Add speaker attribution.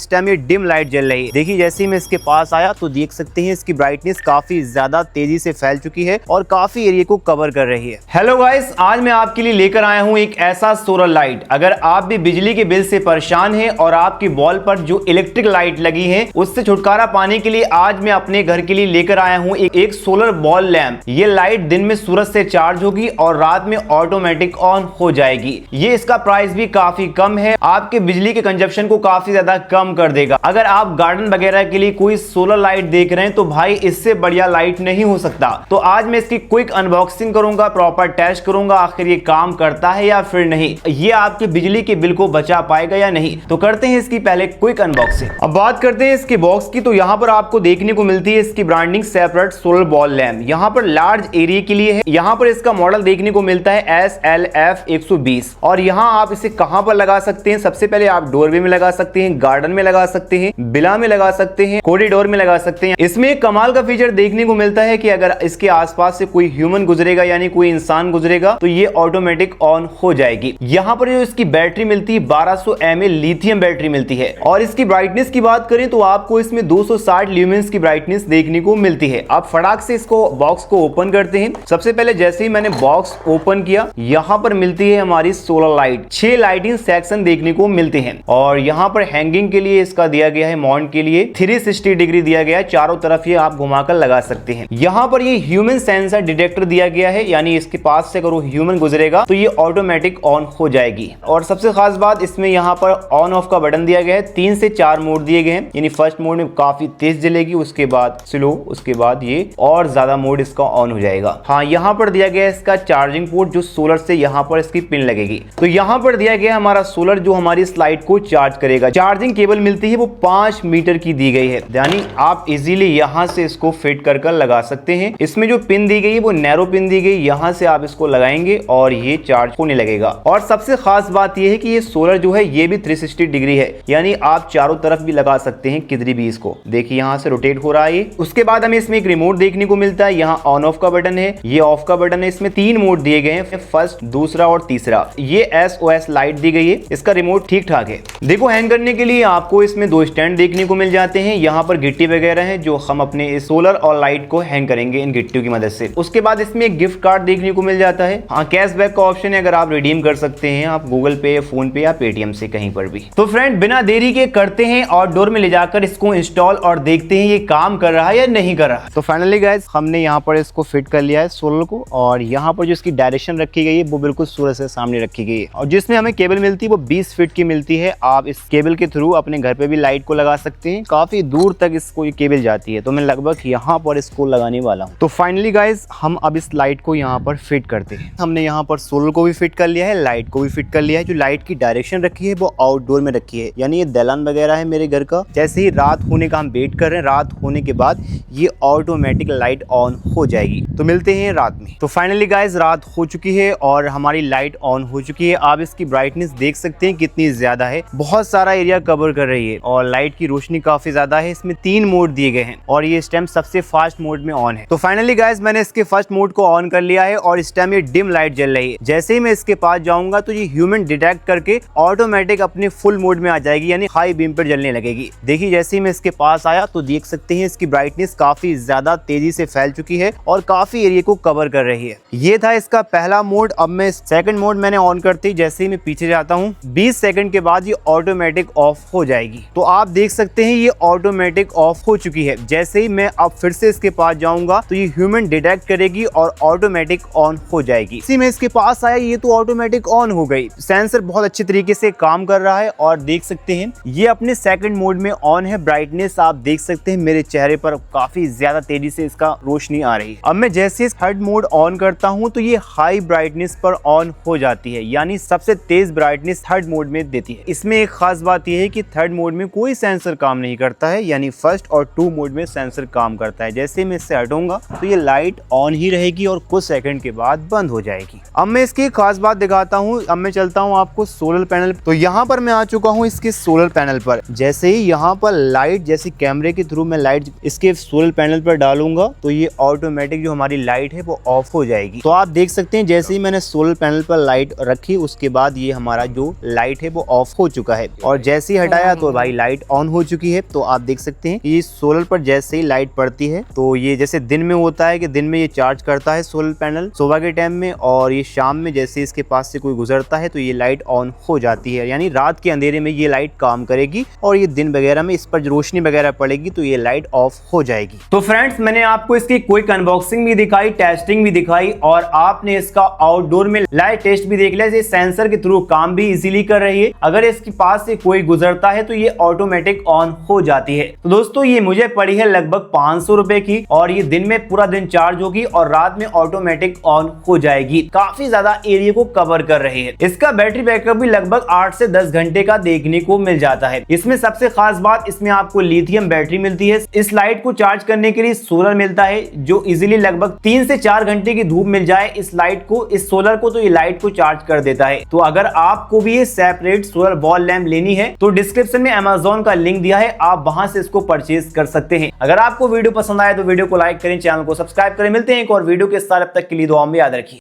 Speaker 1: इस टाइम ये dim light जल रही है। देखिए जैसे ही मैं इसके पास आया तो देख सकते हैं इसकी ब्राइटनेस काफी ज्यादा तेजी से फैल चुकी है और काफी एरिया को कवर कर रही है। हेलो गाइस, आज मैं आपके लिए लेकर आया हूं एक ऐसा सोलर लाइट। अगर आप भी बिजली के बिल से परेशान हैं और आपकी वॉल पर जो इलेक्ट्रिक लाइट लगी है उससे छुटकारा पाने के लिए आज मैं अपने घर के लिए लेकर आया हूं एक सोलर बॉल लैंप। ये लाइट दिन में सूरज से चार्ज होगी और रात में ऑटोमेटिक ऑन हो जाएगी। ये इसका प्राइस भी काफी कम है, आपके बिजली के कंजप्शन को काफी ज्यादा कम कर देगा। अगर आप गार्डन वगैरह के लिए कोई सोलर लाइट देख रहे हैं तो भाई इससे बढ़िया लाइट नहीं हो सकता। तो आज मैं इसकी क्विक अनबॉक्सिंग करूंगा, प्रॉपर टेस्ट करूंगा आखिर ये काम करता है या फिर नहीं, ये आपके बिजली के बिल को बचा पाएगा या नहीं। तो करते हैं इसकी पहले क्विक अनबॉक्सिंग। अब बात करते हैं इसके बॉक्स की। तो यहाँ पर आपको देखने को मिलती है इसकी branding separate solar ball lamp. यहाँ पर लार्ज एरिया के लिए है। यहाँ पर इसका मॉडल देखने को मिलता है SLF 120 और यहाँ आप इसे कहां पर लगा सकते हैं। सबसे पहले आप डोरवे में लगा सकते हैं, गार्डन में लगा सकते हैं, बिला में लगा सकते हैं, कॉरिडोर में लगा सकते हैं। इसमें एक कमाल का फीचर देखने को मिलता है कि अगर इसके आसपास से कोई ह्यूमन गुजरेगा यानी कोई इंसान गुजरेगा तो ये ऑटोमेटिक ऑन हो जाएगी। यहाँ पर जो इसकी बैटरी मिलती है 1200 mAh लिथियम बैटरी मिलती है और इसकी ब्राइटनेस की बात करें तो आपको इसमें 260 ल्यूमेंस की ब्राइटनेस देखने को मिलती है। आप फटाक से इसको बॉक्स को ओपन करते हैं। सबसे पहले जैसे ही मैंने बॉक्स ओपन किया, यहाँ पर मिलती है हमारी सोलर लाइट। 6 लाइटिंग सेक्शन देखने को मिलते हैं और यहाँ पर हैंगिंग के लिए इसका दिया गया है माउंट के लिए 360 डिग्री दिया गया है। चारों तरफ ये आप घुमाकर लगा सकते हैं। यहाँ पर ये ह्यूमन सेंसर डिटेक्टर दिया गया है, यानी इसके पास से अगर वो ह्यूमन गुजरेगा तो ये ऑटोमेटिक ऑन हो जाएगी। और सबसे खास बात इसमें यहाँ पर ऑन ऑफ का बटन दिया गया है। 3 से 4 मोड दिए गए हैं, यानी फर्स्ट मोड में काफी तेज जलेगी, उसके बाद स्लो, उसके बाद ये और ज्यादा मोड इसका ऑन हो जाएगा। हाँ, यहाँ पर दिया गया है इसका चार्जिंग पोर्ट जो सोलर से यहाँ पर इसकी पिन लगेगी। तो यहाँ पर दिया गया हमारा सोलर जो हमारी स्लाइड को चार्ज करेगा। चार्जिंग केबल मिलती है वो 5 मीटर की दी गई है, यानी आप इजीली यहाँ से इसको फिट कर लगा सकते हैं। इसमें जो पिन दी गई है वो नैरो पिन दी गई, यहाँ से आप इसको लगाएंगे और ये चार्ज होने लगेगा। और सबसे खास बात ये है कि ये सोलर जो है ये भी 360 डिग्री है, यानी आप चारों तरफ भी लगा सकते हैं किधर भी इसको। देखिए यहाँ से रोटेट हो रहा है। उसके बाद हमें इसमें एक रिमोट देखने को मिलता है। यहाँ ऑन ऑफ का बटन है, ये ऑफ का बटन है। इसमें 3 मोड दिए गए हैं, फर्स्ट, दूसरा और तीसरा। ये SOS लाइट दी गई है, इसका रिमोट ठीक ठाक है। देखो हैंग करने के लिए आपको इसमें 2 स्टैंड देखने को मिल जाते हैं। यहाँ पर गिट्टी वगैरह है जो हम अपने इस सोलर और लाइट को हैंग करेंगे इन गिट्टियों की मदद से। उसके बाद इसमें एक गिफ्ट कार्ड देखने को मिल जाता है। हाँ, कैशबैक का ऑप्शन है, अगर आप रिडीम कर सकते हैं आप गूगल पे, फोन पे या पेटीएम से कहीं पर भी। तो फ्रेंड बिना देरी के करते हैं आउटडोर में ले जाकर इसको इंस्टॉल और देखते हैं ये काम कर रहा है या नहीं कर रहा। तो फाइनली गाइस हमने यहाँ पर इसको फिट कर लिया है सोलर को और यहाँ पर जो इसकी डायरेक्शन रखी गई है वो बिल्कुल सूरज से सामने रखी गई है और जिसमें हमें केबल मिलती है वो 20 फीट की मिलती है। आप इस केबल के थ्रू अपने घर पे भी लाइट को लगा सकते हैं। काफी दूर तक इसको ये केबल जाती है, तो मैं लगभग यहाँ पर इसको लगाने वाला हूँ। तो फाइनली गाइस हम अब इस लाइट को यहाँ पर फिट करते हैं। हमने यहाँ पर सोलर को भी फिट कर लिया है, लाइट को भी फिट कर लिया है। जो लाइट की डायरेक्शन रखी है वो आउटडोर में रखी है, यानी ये दलान वगैरह है मेरे घर का। जैसे ही रात होने का हम वेट कर रहे हैं, रात होने के बाद ये ऑटोमेटिक लाइट ऑन हो जाएगी। तो मिलते हैं रात में। तो फाइनली गाइस रात हो चुकी है और हमारी लाइट ऑन हो चुकी है। आप इसकी ब्राइटनेस देख सकते हैं कितनी ज्यादा है, बहुत सारा एरिया कवर कर रही है और लाइट की रोशनी काफी ज्यादा है। इसमें 3 मोड दिए गए हैं और ये इस टाइम सबसे फास्ट मोड में ऑन है। तो फाइनली गाइस मैंने इसके फर्स्ट मोड को ऑन कर लिया है और इस टाइम ये डिम लाइट जल रही है। जैसे ही मैं इसके पास जाऊंगा तो ये ह्यूमन डिटेक्ट करके ऑटोमेटिक अपने फुल मोड में आ जाएगी, यानी हाई बीम पर जलने लगेगी। देखिए जैसे ही मैं इसके पास आया तो देख सकते हैं इसकी ब्राइटनेस काफी ज्यादा तेजी से फैल चुकी है और काफी एरिया को कवर कर रही है। ये था इसका पहला मोड। अब मैं सेकंड मोड मैंने ऑन करते ही जैसे ही मैं पीछे जाता हूँ 20 सेकंड के बाद ये ऑटोमेटिक ऑफ हो जाएगी। तो आप देख सकते हैं ये ऑटोमेटिक ऑफ हो चुकी है। जैसे ही मैं अब फिर से इसके पास जाऊंगा तो ये ह्यूमन डिटेक्ट करेगी और ऑटोमेटिक ऑन हो जाएगी। इसी में इसके पास आया ये तो ऑटोमेटिक ऑन हो गई। सेंसर बहुत अच्छे तरीके से काम कर रहा है और देख सकते हैं ये अपने सेकंड मोड में ऑन है। ब्राइटनेस आप देख सकते हैं मेरे चेहरे पर काफी ज्यादा तेजी से इसका रोशनी आ रही है। अब मैं जैसे थर्ड मोड ऑन करता हूं तो ये हाई ब्राइटनेस पर ऑन हो जाती है, यानी सबसे तेज ब्राइटनेस थर्ड मोड में देती है। इसमें एक खास बात यह है कि थर्ड मोड में कोई सेंसर काम नहीं करता है, यानी फर्स्ट और 2 मोड में सेंसर काम करता है। जैसे मैं इससे हटूंगा तो ये लाइट ऑन ही रहेगी और कुछ सेकंड के बाद बंद हो जाएगी। अब मैं इसकी खास बात दिखाता हूँ। अब मैं चलता हूँ आपको सोलर पैनल। तो यहाँ पर मैं आ चुका हूँ इसके सोलर पैनल पर। जैसे ही यहाँ पर लाइट जैसे कैमरे के थ्रू मैं लाइट इसके सोलर पैनल पर डालूंगा तो ये ऑटोमेटिक जो हमारी लाइट है वो ऑफ हो जाएगी। तो आप देख सकते हैं जैसे ही मैंने सोलर पैनल पर लाइट रखी उसके बाद ये हमारा जो लाइट है वो ऑफ हो चुका है और जैसे ही हटाया दबाया तो भाई लाइट ऑन हो चुकी है। तो आप देख सकते हैं ये सोलर पर जैसे ही लाइट पड़ती है तो ये जैसे दिन में होता है कि दिन में ये चार्ज करता है सोलर पैनल सुबह के टाइम में, और ये शाम में जैसे इसके पास से कोई गुजरता है तो ये लाइट ऑन हो जाती है, यानी रात के अंधेरे में ये लाइट काम करेगी और ये दिन वगैरह में इस पर रोशनी वगैरह पड़ेगी तो ये लाइट ऑफ हो जाएगी। तो फ्रेंड्स मैंने आपको इसकी क्विक अनबॉक्सिंग भी दिखाई, टेस्टिंग भी दिखाई और आपने इसका आउटडोर में लाइव टेस्ट भी देख लिया। ये सेंसर के थ्रू काम भी इजीली कर रही है, अगर इसके पास से कोई गुजरता है तो ये ऑटोमेटिक ऑन हो जाती है। तो दोस्तों ये मुझे पड़ी है लगभग 500 रुपए की और ये दिन में पूरा दिन चार्ज होगी और रात में ऑटोमेटिक ऑन हो जाएगी। काफी ज्यादा एरिया को कवर कर रही है। इसका बैटरी बैकअप भी लगभग 8 से 10 घंटे का देखने को मिल जाता है। इसमें सबसे खास बात इसमें आपको लिथियम बैटरी मिलती है। इस लाइट को चार्ज करने के लिए सोलर मिलता है जो इजीली लगभग 3 से 4 घंटे की धूप मिल जाए इस लाइट को, इस सोलर को, तो ये लाइट को चार्ज कर देता है। तो अगर आपको भी ये सेपरेट सोलर वॉल लैंप लेनी है तो डिस्क्रिप्शन में Amazon का लिंक दिया है, आप वहां से इसको परचेज कर सकते हैं। अगर आपको वीडियो पसंद आए तो वीडियो को लाइक करें, चैनल को सब्सक्राइब करें। मिलते हैं एक और वीडियो के साथ, तब तक के लिए दुआ में याद रखिए।